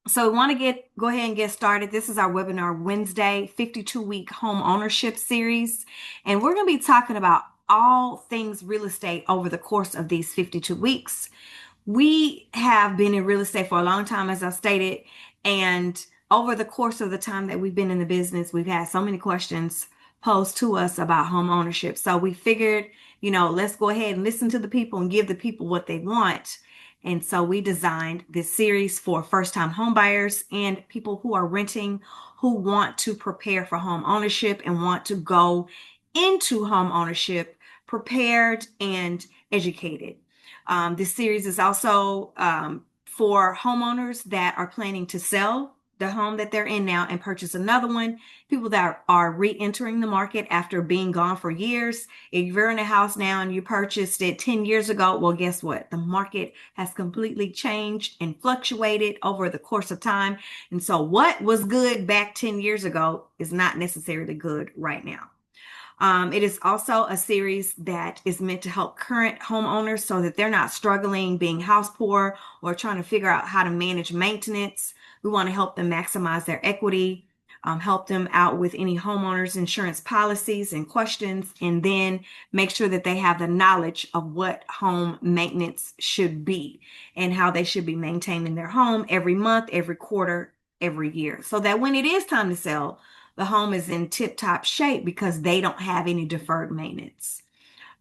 So we want to go ahead and get started. This is our webinar Wednesday 52-week home ownership series. And we're going to be talking about all things real estate over the course of these 52 weeks. We have been in real estate for a long time, as I stated, and over the course of the time that we've been in the business, we've had so many questions posed to us about home ownership. So we figured, let's go ahead and listen to the people and give the people what they want. And so we designed this series for first-time home buyers and people who are renting, who want to prepare for home ownership and want to go into home ownership prepared and educated. This series is also for homeowners that are planning to sell the home that they're in now and purchase another one, people that are re-entering the market after being gone for years. If you're in a house now and you purchased it 10 years ago, well, guess what? The market has completely changed and fluctuated over the course of time. And so what was good back 10 years ago is not necessarily good right now. It is also a series that is meant to help current homeowners so that they're not struggling being house poor or trying to figure out how to manage maintenance. We want to help them maximize their equity, help them out with any homeowners insurance policies and questions, and then make sure that they have the knowledge of what home maintenance should be and how they should be maintaining their home every month, every quarter, every year, so that when it is time to sell, the home is in tip-top shape because they don't have any deferred maintenance.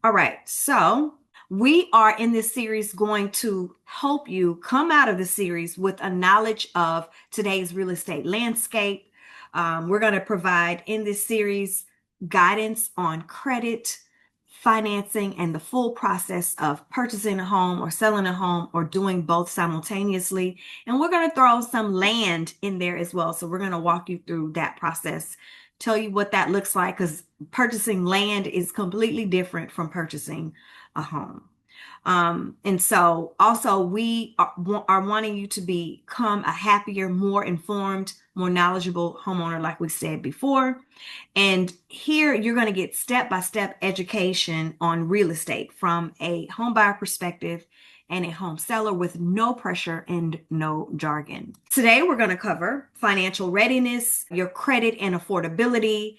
All right, so we are in this series going to help you come out of the series with a knowledge of today's real estate landscape. We're going to provide in this series guidance on credit, financing, and the full process of purchasing a home or selling a home or doing both simultaneously. And we're going to throw some land in there as well. So we're going to walk you through that process, tell you what that looks like, because purchasing land is completely different from purchasing a home. And so also we are wanting you to become a happier, more informed, more knowledgeable homeowner, like we said before. And here you're going to get step-by-step education on real estate from a home buyer perspective and a home seller with no pressure and no jargon. Today, we're going to cover financial readiness, your credit and affordability,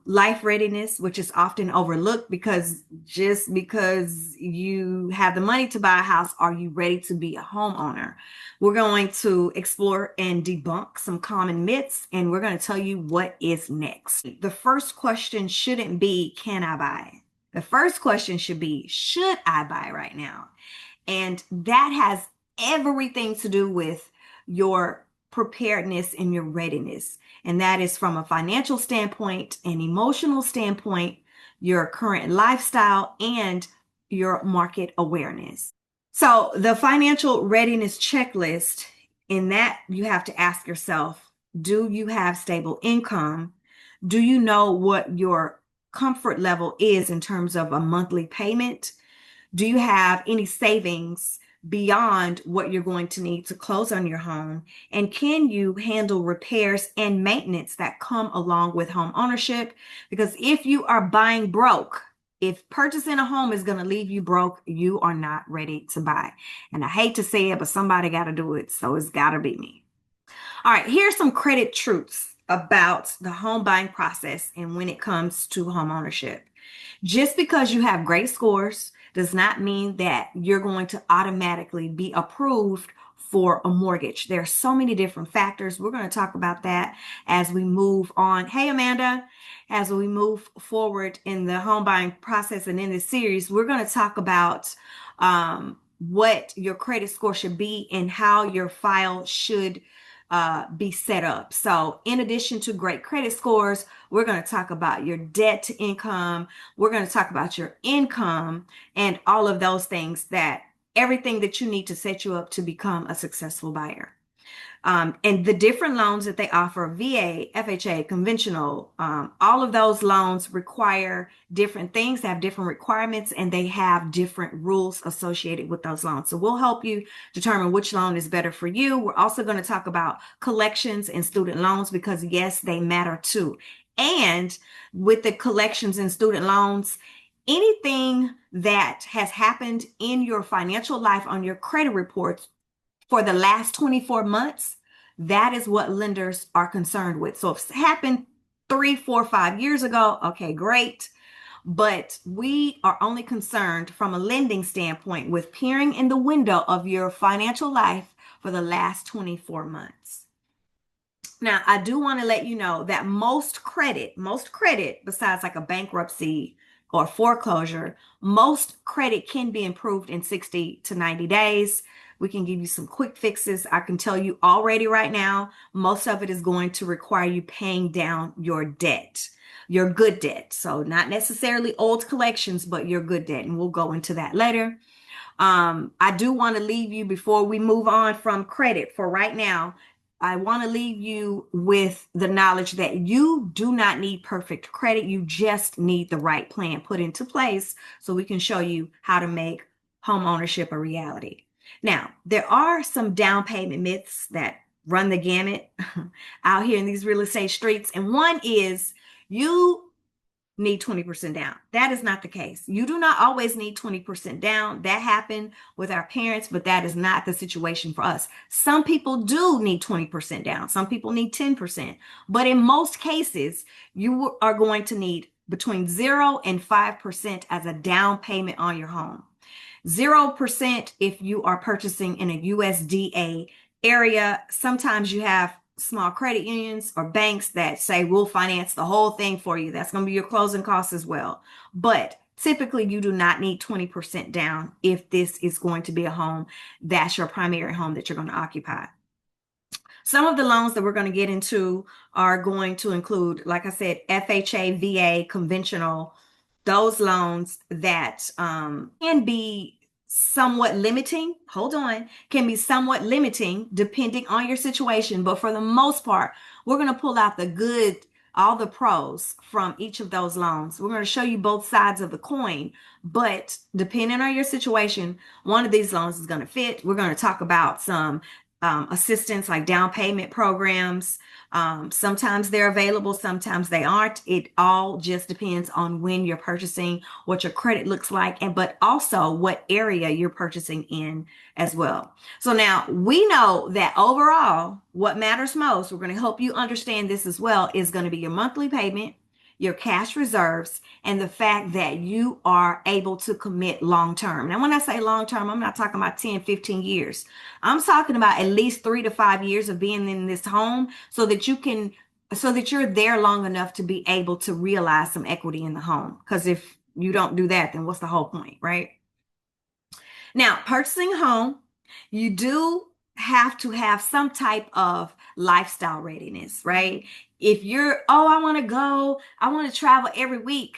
life readiness, which is often overlooked because just because you have the money to buy a house, are you ready to be a homeowner? We're going to explore and debunk some common myths, and we're going to tell you what is next. The first question shouldn't be, can I buy? The first question should be, should I buy right now? And that has everything to do with your preparedness and your readiness. And that is from a financial standpoint, an emotional standpoint, your current lifestyle, and your market awareness. So the financial readiness checklist, in that you have to ask yourself, do you have stable income? Do you know what your comfort level is in terms of a monthly payment? Do you have any savings beyond what you're going to need to close on your home? And can you handle repairs and maintenance that come along with home ownership? Because if you are buying broke, if purchasing a home is going to leave you broke, you are not ready to buy. And I hate to say it, but somebody got to do it. So it's got to be me. All right, here's some credit truths about the home buying process and when it comes to home ownership. Just because you have great scores does not mean that you're going to automatically be approved for a mortgage. There are so many different factors. We're going to talk about that as we move on. Hey, Amanda, as we move forward in the home buying process and in this series, we're going to talk about what your credit score should be and how your file should be set up. So in addition to great credit scores, we're going to talk about your debt to income. We're going to talk about your income and all of those things, that everything that you need to set you up to become a successful buyer. And the different loans that they offer, VA, FHA, conventional, all of those loans require different things, they have different requirements, and they have different rules associated with those loans. So we'll help you determine which loan is better for you. We're also going to talk about collections and student loans because, yes, they matter too. And with the collections and student loans, anything that has happened in your financial life on your credit reports for the last 24 months That is what lenders are concerned with. So if it happened 3, 4, 5 years ago, okay, great. But we are only concerned from a lending standpoint with peering in the window of your financial life for the last 24 months. Now, I do want to let you know that most credit, besides like a bankruptcy or foreclosure, most credit can be improved in 60 to 90 days. We can give you some quick fixes. I can tell you already right now, most of it is going to require you paying down your debt, your good debt. So, not necessarily old collections, but your good debt. And we'll go into that later. I do want to leave you before we move on from credit for right now. I want to leave you with the knowledge that you do not need perfect credit. You just need the right plan put into place so we can show you how to make home ownership a reality. Now, there are some down payment myths that run the gamut out here in these real estate streets. And one is you need 20% down. That is not the case. You do not always need 20% down. That happened with our parents, but that is not the situation for us. Some people do need 20% down. Some people need 10%. But in most cases, you are going to need between 0 and 5% as a down payment on your home. 0% if you are purchasing in a USDA area. Sometimes you have small credit unions or banks that say we'll finance the whole thing for you. That's going to be your closing costs as well. But typically you do not need 20% down if this is going to be a home that's your primary home that you're going to occupy. Some of the loans that we're going to get into are going to include, like I said, FHA, VA, conventional, those loans that can be somewhat limiting. Hold on, can be somewhat limiting depending on your situation. But for the most part, we're going to pull out the good, all the pros from each of those loans. We're going to show you both sides of the coin. But depending on your situation, one of these loans is going to fit. We're going to talk about some assistance like down payment programs. Sometimes they're available, sometimes they aren't. It all just depends on when you're purchasing, what your credit looks like, and but also what area you're purchasing in as well. So now we know that overall, what matters most, we're going to help you understand this as well, is going to be your monthly payment, your cash reserves, and the fact that you are able to commit long term. Now, when I say long term, I'm not talking about 10, 15 years. I'm talking about at least 3 to 5 years of being in this home so that you're there long enough to be able to realize some equity in the home. Because if you don't do that, then what's the whole point, right? Now, purchasing a home, you do have to have some type of lifestyle readiness, right? If you're, oh, I want to travel every week.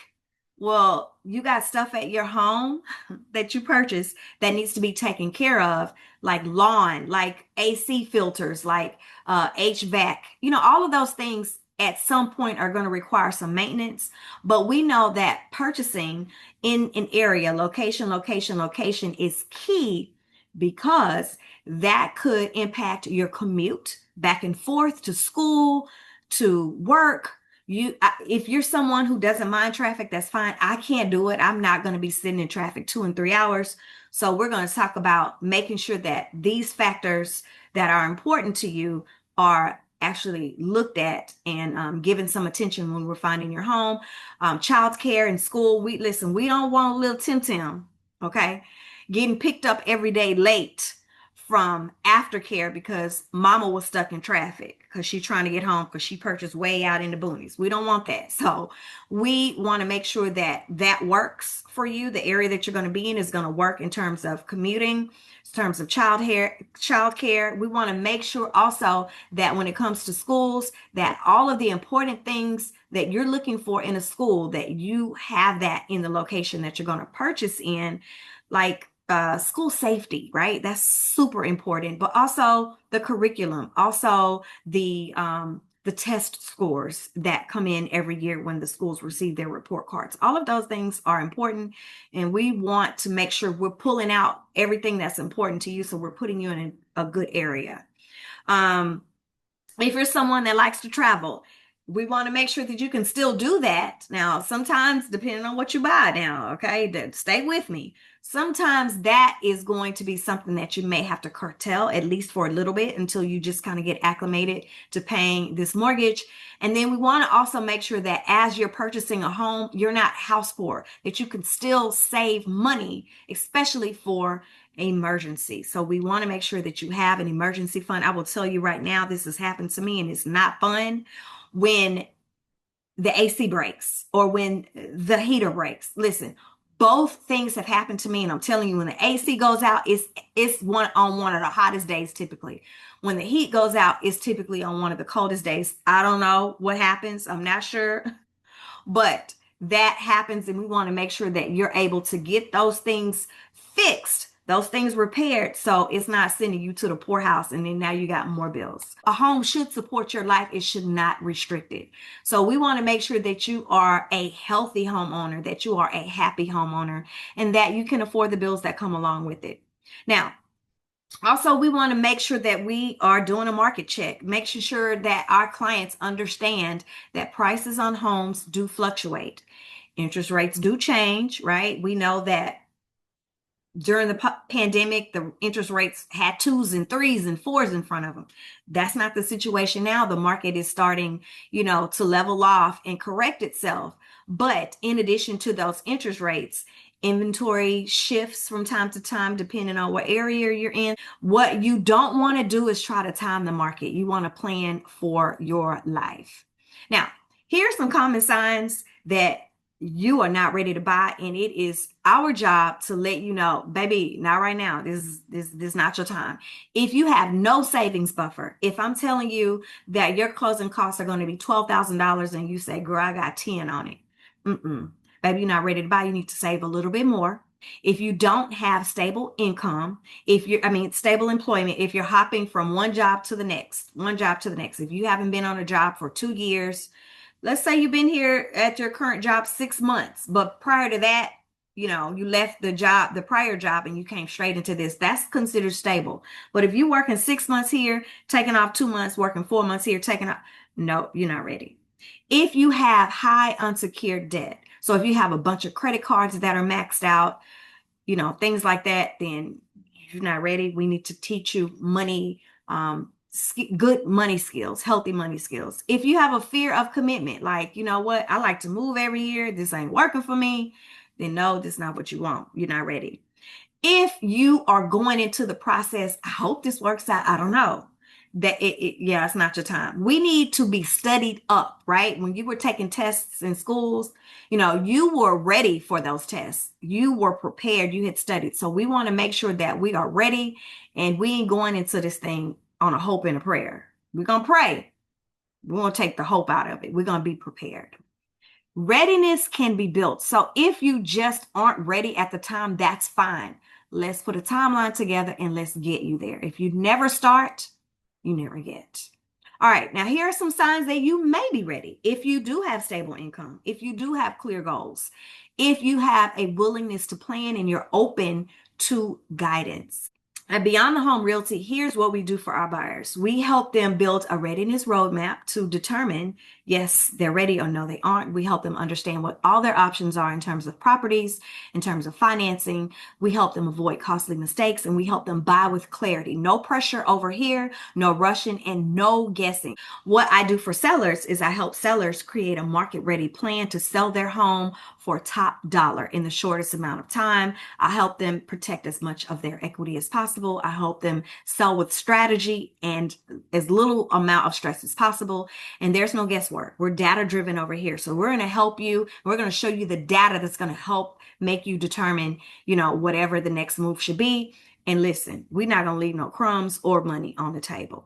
Well, you got stuff at your home that you purchase that needs to be taken care of, like lawn, like AC filters, like HVAC. All of those things at some point are going to require some maintenance. But we know that purchasing in an area, location is key because that could impact your commute back and forth to school, to work. If you're someone who doesn't mind traffic, that's fine. I can't do it. I'm not going to be sitting in traffic 2 and 3 hours. So we're going to talk about making sure that these factors that are important to you are actually looked at and given some attention when we're finding your home. Child care and school. We don't want little Tim Tim, okay, getting picked up every day late from aftercare because mama was stuck in traffic because she's trying to get home because she purchased way out in the boonies. We don't want that. So we want to make sure that that works for you. The area that you're going to be in is going to work in terms of commuting, in terms of child care. We want to make sure also that when it comes to schools, that all of the important things that you're looking for in a school, that you have that in the location that you're going to purchase in, like school safety, right? That's super important, but also the curriculum, also the test scores that come in every year when the schools receive their report cards. All of those things are important, and we want to make sure we're pulling out everything that's important to you, so we're putting you in a good area. If you're someone that likes to travel, we want to make sure that you can still do that. Now, sometimes, depending on what you buy now, okay, stay with me. Sometimes that is going to be something that you may have to curtail, at least for a little bit, until you just kind of get acclimated to paying this mortgage. And then we want to also make sure that as you're purchasing a home, you're not house poor, that you can still save money, especially for emergency. So we want to make sure that you have an emergency fund. I will tell you right now, this has happened to me and it's not fun when the AC breaks or when the heater breaks. Listen, both things have happened to me, and I'm telling you, when the AC goes out, it's one of the hottest days typically. When the heat goes out, it's typically on one of the coldest days. I don't know what happens. I'm not sure. But that happens, and we want to make sure that you're able to get those things fixed, those things repaired, so it's not sending you to the poorhouse and then now you got more bills. A home should support your life. It should not restrict it. So we want to make sure that you are a healthy homeowner, that you are a happy homeowner, and that you can afford the bills that come along with it. Now, also, we want to make sure that we are doing a market check, making sure that our clients understand that prices on homes do fluctuate. Interest rates do change, right? We know that during the pandemic, the interest rates had twos and threes and fours in front of them. That's not the situation now. The market is starting, to level off and correct itself. But in addition to those interest rates, inventory shifts from time to time, depending on what area you're in. What you don't want to do is try to time the market. You want to plan for your life. Now, here's some common signs that you are not ready to buy, and it is our job to let you know, baby, not right now. This is not your time. If you have no savings buffer, if I'm telling you that your closing costs are going to be $12,000 and you say, girl, I got 10 on it. Baby, you're not ready to buy. You need to save a little bit more. If you don't have stable income, stable employment, if you're hopping from one job to the next, if you haven't been on a job for 2 years, let's say you've been here at your current job 6 months, but prior to that, you left the prior job and you came straight into this, that's considered stable. But if you're working 6 months here, taking off 2 months, working 4 months here, taking off, no, you're not ready. If you have high unsecured debt, so if you have a bunch of credit cards that are maxed out, things like that, then you're not ready. We need to teach you money, good money skills, healthy money skills. If you have a fear of commitment, like, you know what, I like to move every year, this ain't working for me, then no, this is not what you want. You're not ready. If you are going into the process, I hope this works out, I don't know, that it's not your time. We need to be studied up, right? When you were taking tests in schools, you were ready for those tests. You were prepared, you had studied. So we want to make sure that we are ready and we ain't going into this thing on a hope and a prayer. We're going to pray. We won't take the hope out of it. We're going to be prepared. Readiness can be built. So if you just aren't ready at the time, that's fine. Let's put a timeline together and let's get you there. If you never start, you never get. All right, now here are some signs that you may be ready. If you do have stable income, if you do have clear goals, if you have a willingness to plan and you're open to guidance. At Beyond the Home Realty, here's what we do for our buyers. We help them build a readiness roadmap to determine, yes, they're ready or no, they aren't. We help them understand what all their options are in terms of properties, in terms of financing. We help them avoid costly mistakes, and we help them buy with clarity. No pressure over here, no rushing, and no guessing. What I do for sellers is I help sellers create a market-ready plan to sell their home for top dollar in the shortest amount of time. I help them protect as much of their equity as possible. I help them sell with strategy and as little amount of stress as possible. And there's no guesswork. We're data driven over here. So we're going to help you. We're going to show you the data that's going to help make you determine, whatever the next move should be. And listen, we're not going to leave no crumbs or money on the table.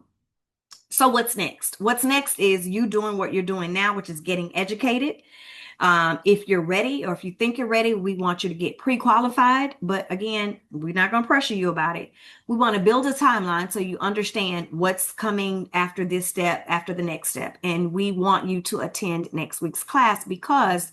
So what's next? What's next is you doing what you're doing now, which is getting educated. If you're ready, or if you think you're ready, we want you to get pre-qualified. But again, we're not going to pressure you about it. We want to build a timeline so you understand what's coming after this step, after the next step. And we want you to attend next week's class, because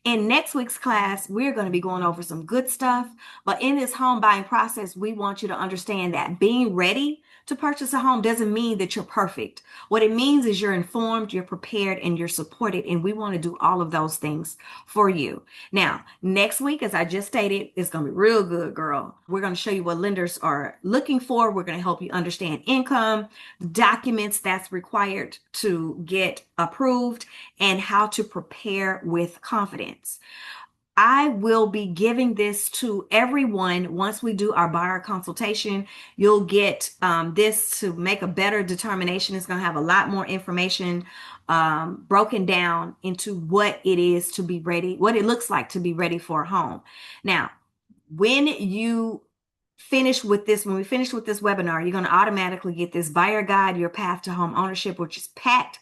in next week's class, we're going to be going over some good stuff. But in this home buying process, we want you to understand that being ready to purchase a home doesn't mean that you're perfect. What it means is you're informed, you're prepared, and you're supported. And we want to do all of those things for you. Now, next week, as I just stated, it's going to be real good, girl. We're going to show you what lenders are looking for. We're going to help you understand income, documents that's required to get approved, and how to prepare with confidence. I will be giving this to everyone once we do our buyer consultation. You'll get this to make a better determination. It's going to have a lot more information broken down into what it is to be ready, what it looks like to be ready for a home. Now, when you when we finish with this webinar, you're going to automatically get this buyer guide, your path to home ownership, which is packed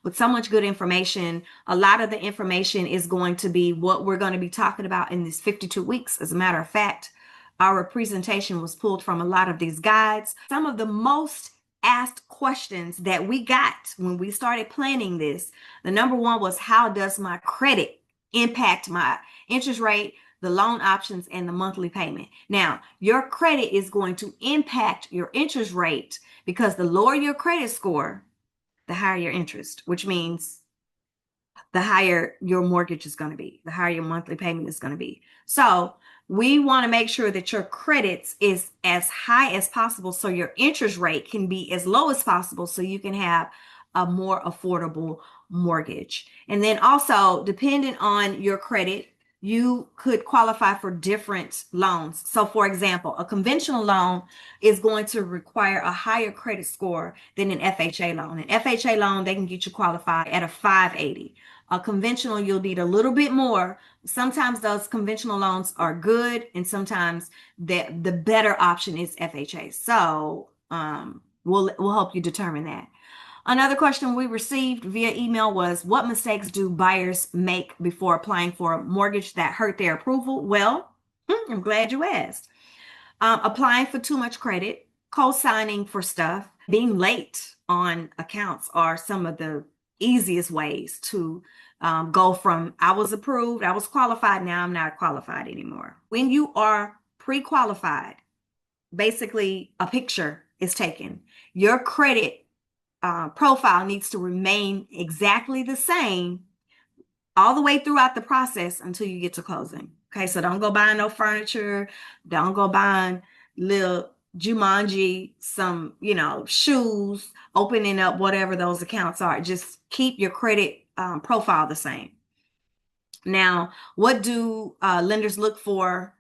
with so much good information. A lot of the information is going to be what we're going to be talking about in these 52 weeks. As a matter of fact, our presentation was pulled from a lot of these guides. Some of the most asked questions that we got when we started planning this, the number one was, how does my credit impact my interest rate, the loan options, and the monthly payment? Now, your credit is going to impact your interest rate because the lower your credit score, the higher your interest, which means the higher your mortgage is going to be, the higher your monthly payment is going to be. So we want to make sure that your credits is as high as possible so your interest rate can be as low as possible so you can have a more affordable mortgage. And then also, depending on your credit, you could qualify for different loans. So for example, a conventional loan is going to require a higher credit score than an FHA loan. An FHA loan, they can get you qualified at a 580. A conventional, you'll need a little bit more. Sometimes those conventional loans are good, and sometimes the better option is FHA. So we'll help you determine that. Another question we received via email was, what mistakes do buyers make before applying for a mortgage that hurt their approval? Well, I'm glad you asked. Applying for too much credit, co-signing for stuff, being late on accounts are some of the easiest ways to go from I was approved, I was qualified, now I'm not qualified anymore. When you are pre-qualified, basically a picture is taken. Your credit profile needs to remain exactly the same all the way throughout the process until you get to closing. Okay, so don't go buying no furniture, don't go buying little Jumanji, some, shoes, opening up whatever those accounts are. Just keep your credit profile the same. Now, what do lenders look for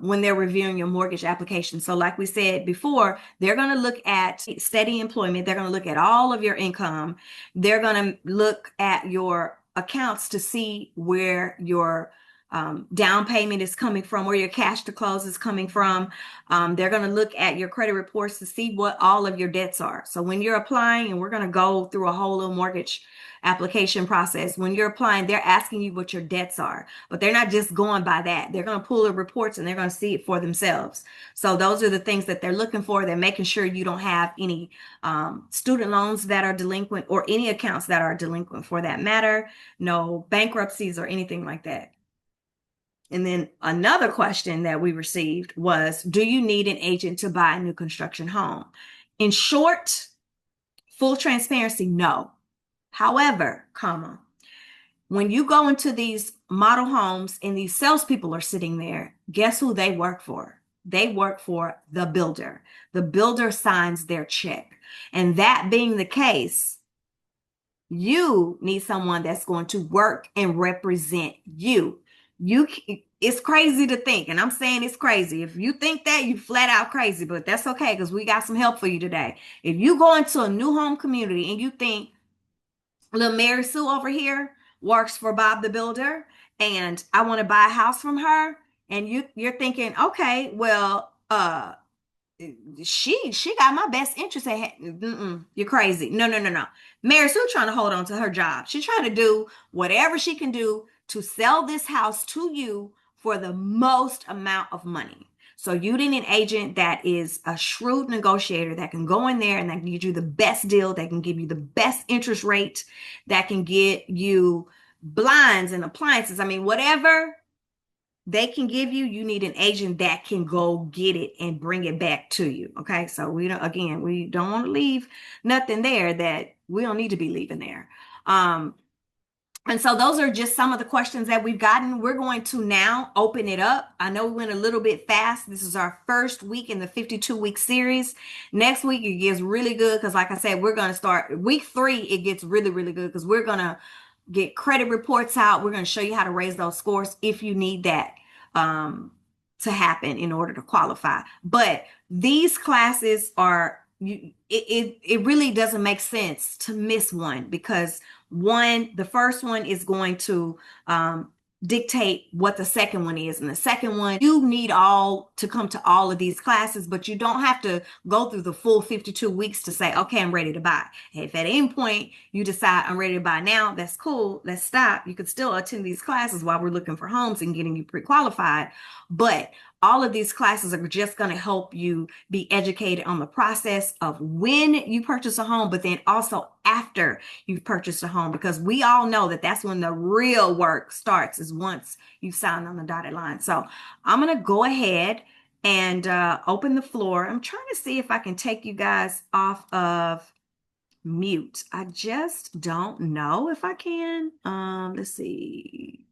when they're reviewing your mortgage application? So like we said before, they're going to look at steady employment. They're going to look at all of your income. They're going to look at your accounts to see where your down payment is coming from, where your cash to close is coming from. They're going to look at your credit reports to see what all of your debts are. So when you're applying, and we're going to go through a whole little mortgage application process, when you're applying, they're asking you what your debts are, but they're not just going by that. They're going to pull the reports and they're going to see it for themselves. So those are the things that they're looking for. They're making sure you don't have any student loans that are delinquent, or any accounts that are delinquent for that matter, no bankruptcies or anything like that. And then another question that we received was, do you need an agent to buy a new construction home? In short, full transparency, no. However, when you go into these model homes and these salespeople are sitting there, guess who they work for? They work for the builder. The builder signs their check. And that being the case, you need someone that's going to work and represent you. It's crazy to think, and I'm saying it's crazy. If you think that, you flat out crazy, but that's okay, because we got some help for you today. If you go into a new home community and you think little Mary Sue over here works for Bob the Builder, and I want to buy a house from her, and you're thinking, okay, well, she got my best interest at you're crazy. No. Mary Sue trying to hold on to her job. She's trying to do whatever she can do to sell this house to you for the most amount of money. So you need an agent that is a shrewd negotiator, that can go in there and that can get you the best deal, that can give you the best interest rate, that can get you blinds and appliances. I mean, whatever they can give you, you need an agent that can go get it and bring it back to you. Okay. So we don't, again, we don't want to leave nothing there that we don't need to be leaving there. And so those are just some of the questions that we've gotten. We're going to now open it up. I know we went a little bit fast. This is our first week in the 52-week series. Next week, it gets really good because, like I said, we're going to start week 3. It gets really, really good because we're going to get credit reports out. We're going to show you how to raise those scores if you need that to happen in order to qualify. But these classes are, it really doesn't make sense to miss one, because the first one is going to dictate what the second one is. And the second one, you need all to come to all of these classes, but you don't have to go through the full 52 weeks to say, okay, I'm ready to buy. If at any point you decide I'm ready to buy now, that's cool. Let's stop. You could still attend these classes while we're looking for homes and getting you pre-qualified. But all of these classes are just going to help you be educated on the process of when you purchase a home, but then also after you've purchased a home, because we all know that that's when the real work starts, is once you sign on the dotted line. So I'm going to go ahead and open the floor. I'm trying to see if I can take you guys off of mute. I just don't know if I can. Let's see.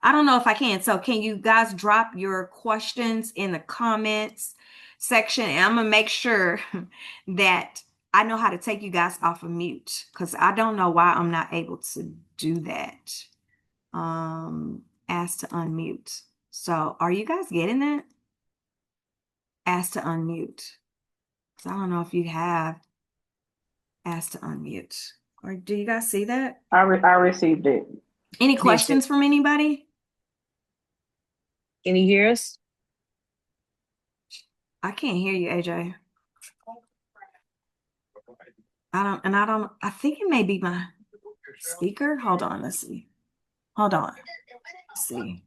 I don't know if I can. So can you guys drop your questions in the comments section? And I'm going to make sure that I know how to take you guys off of mute, because I don't know why I'm not able to do that. Ask to unmute. So are you guys getting that? Ask to unmute. So I don't know if you have asked to unmute. Or do you guys see that? I received it. Any questions from anybody? Can you hear us? I can't hear you, AJ. I think it may be my speaker. Hold on, let's see. Hold on. Let's see.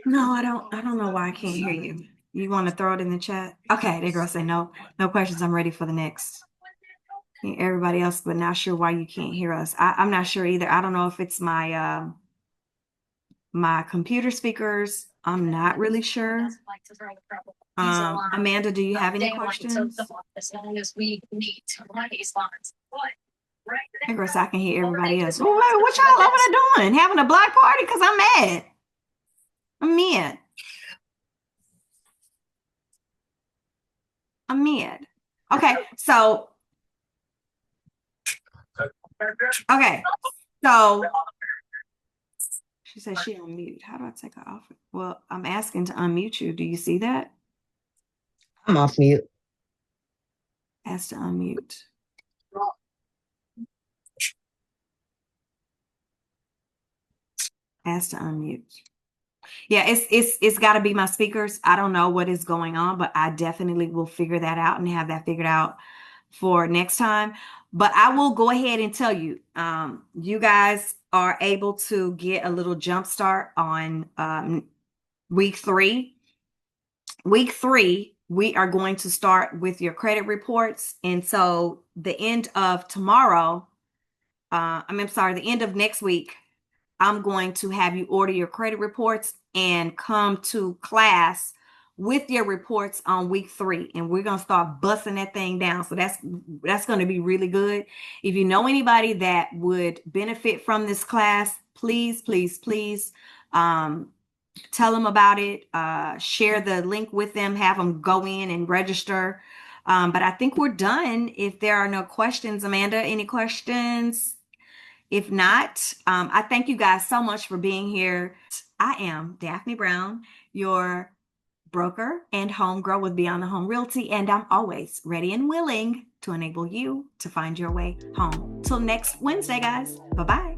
No, I don't know why I can't hear you. You want to throw it in the chat? Okay, the girl say no questions. I'm ready for the next. Everybody else, but not sure why you can't hear us. I'm not sure either. I don't know if it's my my computer speakers. I'm not really sure. Amanda, do you have any questions? I guess I can hear everybody else. Well, what y'all over there doing? Having a block party? Because I'm mad. I'm mad. I'm mad. Okay, so. Okay, so. She said she on mute. How do I take her off? Well, I'm asking to unmute you. Do you see that? I'm off mute. Ask to unmute. Ask to unmute. Yeah, it's got to be my speakers. I don't know what is going on, but I definitely will figure that out and have that figured out for next time. But I will go ahead and tell you, you guys are able to get a little jump start on week 3. Week 3, we are going to start with your credit reports. And so the end of tomorrow, the end of next week, I'm going to have you order your credit reports and come to class with your reports on week 3. And we're going to start busting that thing down. So that's going to be really good. If you know anybody that would benefit from this class, please, please, please, tell them about it. Share the link with them, have them go in and register. But I think we're done. If there are no questions, Amanda, any questions? If not, I thank you guys so much for being here. I am Daphne Brown, your broker and home girl with Beyond the Home Realty, and I'm always ready and willing to enable you to find your way home. Till next Wednesday, guys. Bye-bye.